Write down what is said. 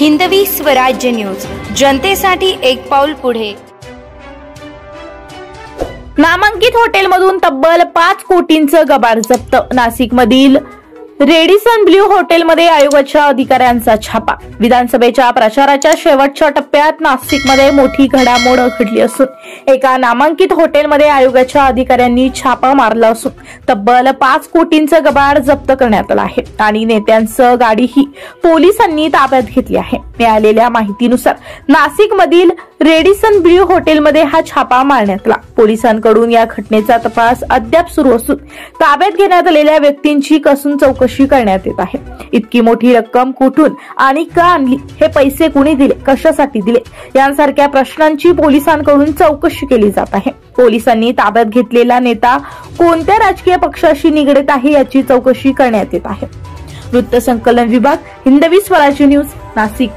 Hindavi Swarajya news, जनतेसाठी एक पाऊल पुढे। नामांकित हॉटेलमधून तब्बल 5 कोटींचं गबाळ जप्त। नाशिकमधील रेडिसन ब्ल्यू हॉटेलमध्ये आयोगाच्या अधिकाऱ्यांचा छापा। विधानसभेच्या प्रचाराच्या शेवटच्या टप्प्यात नाशिकमध्ये मोठी घडामोड घडली असून एका नामांकित हॉटेलमध्ये आयोगाच्या अधिकाऱ्यांनी छापा मारला असून तब्बल 5 कोटींचं गबाळ जप्त करण्यात आलं आहे आणि नेत्यांचं गाडीही पोलिसांनी ताब्यात घेतली आहे। मिळालेल्या माहितीनुसार नाशिकमधील रेडिसन ब्ल्यू हॉटेलमध्ये हा छापा मारण्यात आला। पोलिसांकडून या घटनेचा तपास अद्याप सुरू असून ताब्यात घेण्यात आलेल्या व्यक्तींची कसून चौकशी करण्यात येत आहे। इतकी मोठी रक्कम कुठून आणि का आणली, हे पैसे कुणी दिले, कशासाठी दिले, यांसारख्या प्रश्नांची पोलिसांकडून चौकशी केली जात आहे। पोलिसांनी ताब्यात घेतलेला नेता कोणत्या राजकीय पक्षाशी निगडीत आहे याची चौकशी करण्यात येत आहे। वृत्त संकलन विभाग, हिंदवी स्वराज्य न्यूज, नाशिक।